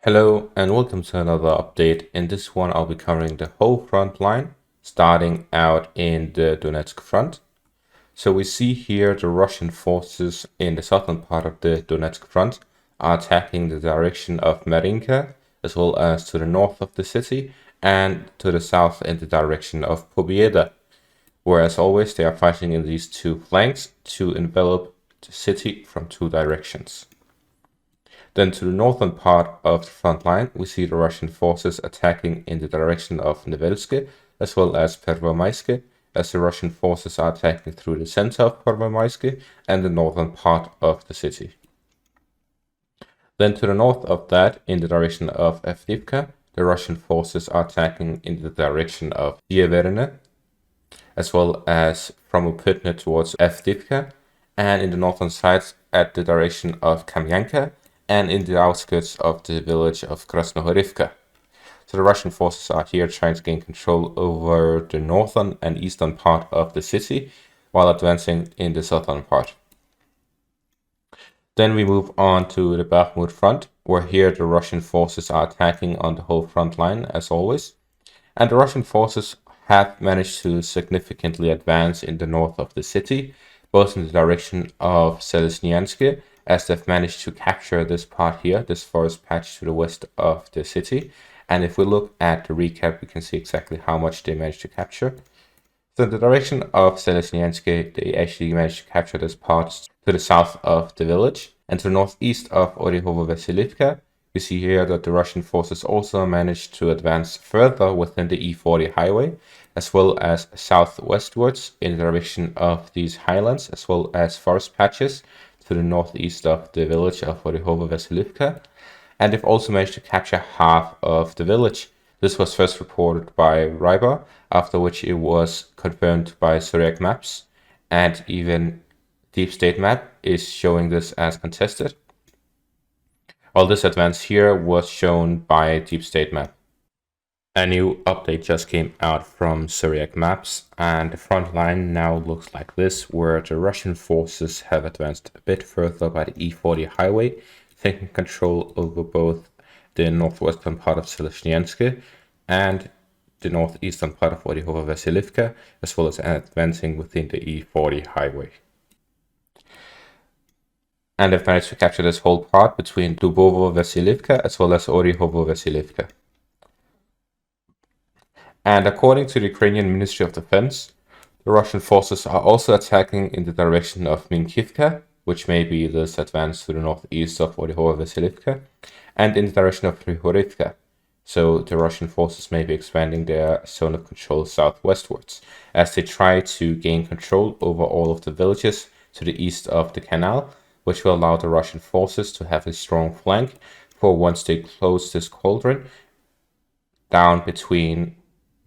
Hello and welcome to another update. In this one, I'll be covering the whole front line, starting out in the Donetsk front. So we see here the Russian forces in the southern part of the Donetsk front are attacking the direction of Marinka, as well as to the north of the city, and to the south in the direction of Pobieda. Whereas always, they are fighting in these two flanks to envelop the city from two directions. Then to the northern part of the front line, we see the Russian forces attacking in the direction of Nevelske, as well as Pervomaiske, as the Russian forces are attacking through the center of Pervomaiske and the northern part of the city. Then to the north of that, in the direction of Avdiivka, the Russian forces are attacking in the direction of Sieverne, as well as from Upytne towards Avdiivka, and in the northern side at the direction of Kamyanka, and in the outskirts of the village of Krasnohorivka. So the Russian forces are here trying to gain control over the northern and eastern part of the city, while advancing in the southern part. Then we move on to the Bakhmut front, where here the Russian forces are attacking on the whole front line, as always. And the Russian forces have managed to significantly advance in the north of the city, both in the direction of Selesnyansk, as they've managed to capture this part here, this forest patch to the west of the city. And if we look at the recap, we can see exactly how much they managed to capture. So in the direction of Selesnyansk, they actually managed to capture this part to the south of the village. And to the northeast of Orehovo-Vasilivka, you see here that the Russian forces also managed to advance further within the E40 highway, as well as southwestwards in the direction of these highlands, as well as forest patches to the northeast of the village of Orehovo-Vasilivka, and they've also managed to capture half of the village. This was first reported by Rybar, after which it was confirmed by Syriac maps, and even Deep State map is showing this as contested. All this advance here was shown by Deep State map. A new update just came out from Syriac maps, and the front line now looks like this, where the Russian forces have advanced a bit further by the E40 highway, taking control over both the northwestern part of Selesnyansk and the northeastern part of Orehovo-Vasilivka, as well as advancing within the E40 highway. And they've managed to capture this whole part between Dubovo-Vasilivka as well as Orehovo-Vasilivka. And according to the Ukrainian Ministry of Defense, the Russian forces are also attacking in the direction of Minkivka, which may be this advance to the northeast of Orehovo-Vasilivka, and in the direction of Prihorivka. So the Russian forces may be expanding their zone of control southwestwards, as they try to gain control over all of the villages to the east of the canal, which will allow the Russian forces to have a strong flank for once they close this cauldron down between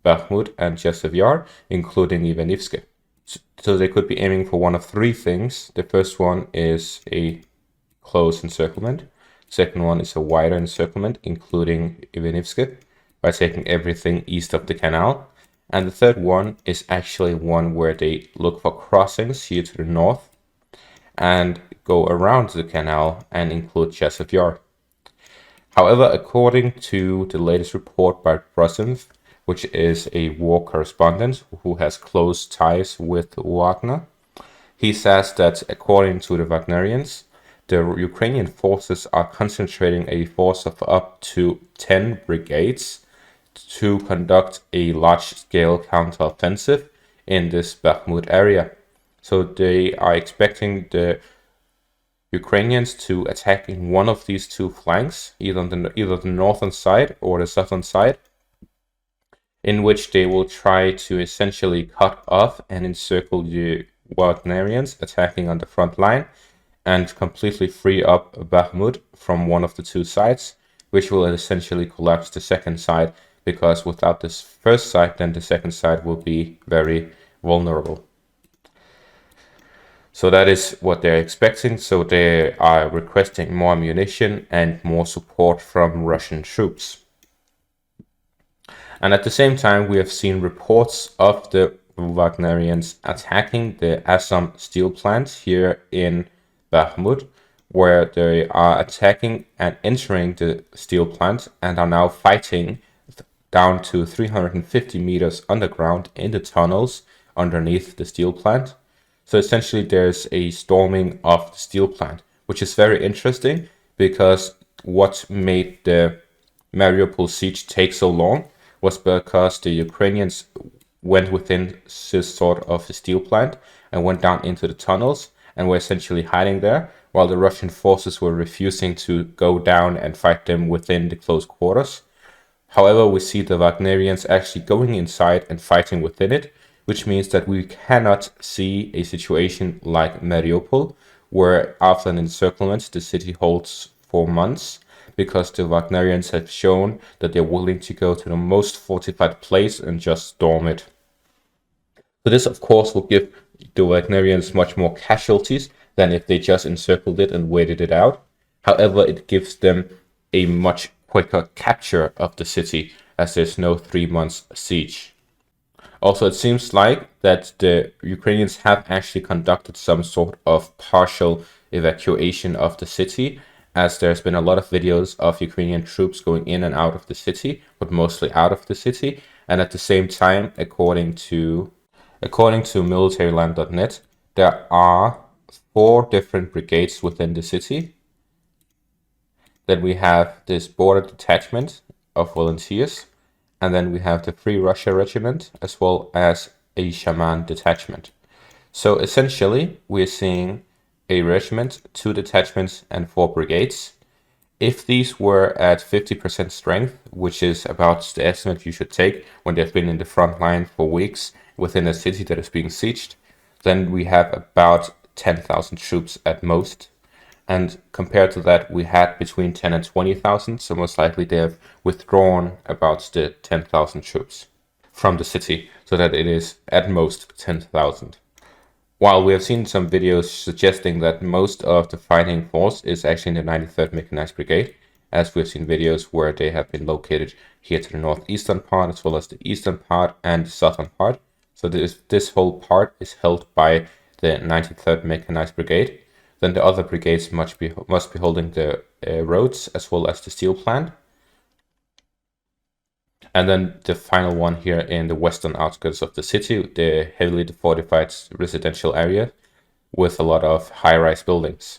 Bakhmut and Chasiv Yar, including Ivanivsk. So they could be aiming for one of three things. The first one is a close encirclement. Second one is a wider encirclement, including Ivanivsk, by taking everything east of the canal. And the third one is actually one where they look for crossings here to the north and go around the canal and include Chasiv Yar. However, according to the latest report by Azom, which is a war correspondent who has close ties with Wagner, he says that according to the Wagnerians, the Ukrainian forces are concentrating a force of up to 10 brigades to conduct a large-scale counteroffensive in this Bakhmut area. So they are expecting the Ukrainians to attack in one of these two flanks, either the northern side or the southern side, in which they will try to essentially cut off and encircle the Wagnerians attacking on the front line and completely free up Bakhmut from one of the two sides, which will essentially collapse the second side, because without this first side, then the second side will be very vulnerable. So that is what they're expecting. So they are requesting more ammunition and more support from Russian troops. And at the same time, we have seen reports of the Wagnerians attacking the Azom steel plant here in Bakhmut, where they are attacking and entering the steel plant and are now fighting down to 350 meters underground in the tunnels underneath the steel plant. So essentially there's a storming of the steel plant, which is very interesting because what made the Mariupol siege take so long was because the Ukrainians went within this sort of the steel plant and went down into the tunnels and were essentially hiding there, while the Russian forces were refusing to go down and fight them within the close quarters. However, we see the Wagnerians actually going inside and fighting within it, which means that we cannot see a situation like Mariupol, where after an encirclement the city holds for months, because the Wagnerians have shown that they're willing to go to the most fortified place and just storm it. So this, of course, will give the Wagnerians much more casualties than if they just encircled it and waited it out. However, it gives them a much quicker capture of the city, as there's no 3 months siege. Also, it seems like that the Ukrainians have actually conducted some sort of partial evacuation of the city, as there's been a lot of videos of Ukrainian troops going in and out of the city, but mostly out of the city. And at the same time, according to militaryland.net, there are 4 different brigades within the city. Then we have this border detachment of volunteers, and then we have the Free Russia Regiment, as well as a Shaman detachment. So essentially, we're seeing a regiment, 2 detachments, and 4 brigades. If these were at 50% strength, which is about the estimate you should take when they've been in the front line for weeks within a city that is being sieged, then we have about 10,000 troops at most. And compared to that, we had between 10 and 20,000, so most likely they have withdrawn about the 10,000 troops from the city, so that it is at most 10,000. While we have seen some videos suggesting that most of the fighting force is actually in the 93rd Mechanized Brigade, as we've seen videos where they have been located here to the northeastern part, as well as the eastern part and the southern part. So this whole part is held by the 93rd Mechanized Brigade. Then the other brigades must be holding the roads as well as the steel plant. And then the final one here in the western outskirts of the city, the heavily fortified residential area with a lot of high-rise buildings.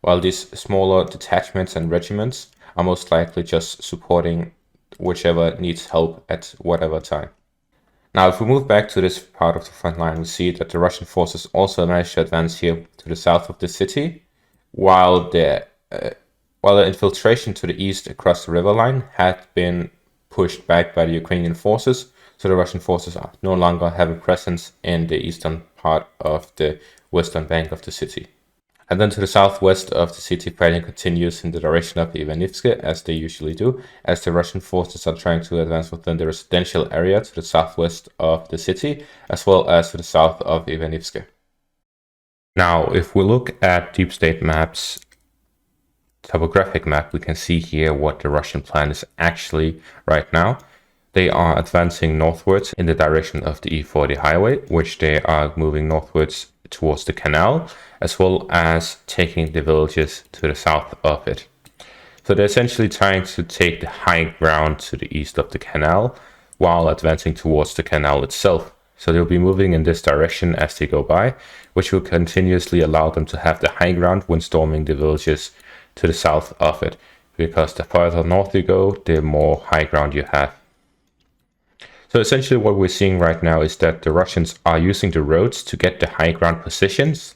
While these smaller detachments and regiments are most likely just supporting whichever needs help at whatever time. Now, if we move back to this part of the front line, we see that the Russian forces also managed to advance here to the south of the city, while the infiltration to the east across the river line had been pushed back by the Ukrainian forces, so the Russian forces no longer have a presence in the eastern part of the western bank of the city. And then to the southwest of the city, fighting continues in the direction of Ivanivske, as they usually do, as the Russian forces are trying to advance within the residential area to the southwest of the city, as well as to the south of Ivanivske. Now, if we look at Deep State Map's topographic map, we can see here what the Russian plan is actually right now. They are advancing northwards in the direction of the E40 highway, which they are moving northwards towards the canal, as well as taking the villages to the south of it. So they're essentially trying to take the high ground to the east of the canal while advancing towards the canal itself. So they'll be moving in this direction as they go by, which will continuously allow them to have the high ground when storming the villages to the south of it, because the farther north you go, the more high ground you have. So essentially what we're seeing right now is that the Russians are using the roads to get the high ground positions,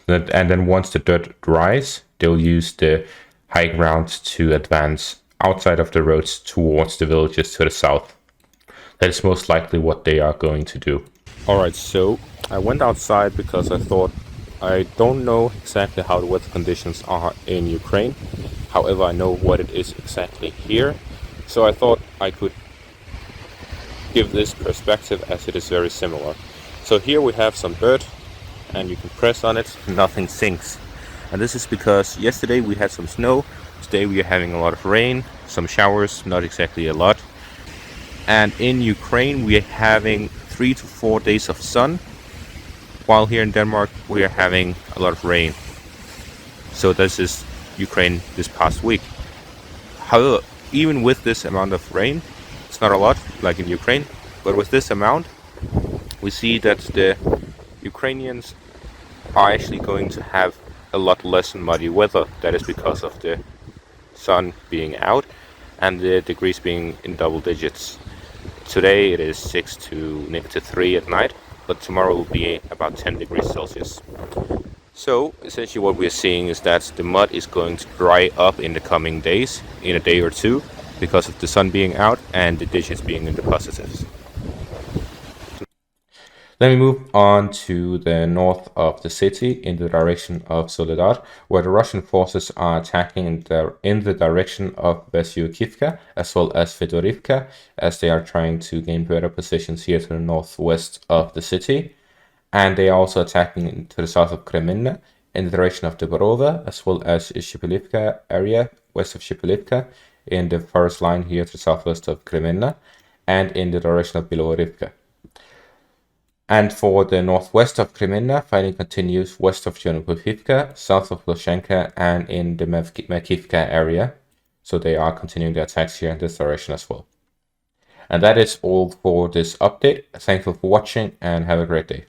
and then once the dirt dries, they'll use the high ground to advance outside of the roads towards the villages to the south. That is most likely what they are going to do. Alright, so I went outside because I thought I don't know exactly how the weather conditions are in Ukraine. However, I know what it is exactly here. So I thought I could give this perspective as it is very similar. So here we have some dirt and you can press on it, nothing sinks. And this is because yesterday we had some snow, today we are having a lot of rain, some showers, not exactly a lot. And in Ukraine we are having 3 to 4 days of sun, while here in Denmark we are having a lot of rain. So this is Ukraine this past week. However, even with this amount of rain, it's not a lot like in Ukraine, but with this amount, we see that the Ukrainians are actually going to have a lot less muddy weather. That is because of the sun being out and the degrees being in double digits. Today it is 6 to -3 at night, but tomorrow will be about 10 degrees Celsius. So essentially what we're seeing is that the mud is going to dry up in the coming days, in a day or two, because of the sun being out and the digits being in the positives. Then we move on to the north of the city in the direction of Soledar, where the Russian forces are attacking in the direction of Vesyukivka as well as Fedorivka, as they are trying to gain better positions here to the northwest of the city. And they are also attacking to the south of Kreminna in the direction of Deborova, as well as Shipilivka area, west of Shipilivka, in the forest line here to the southwest of Kreminna, and in the direction of Bilovarivka. And for the northwest of Kreminna, fighting continues west of Yonupivka, south of Loshenka, and in the Makivka area. So they are continuing their attacks here in this direction as well. And that is all for this update. Thank you for watching and have a great day.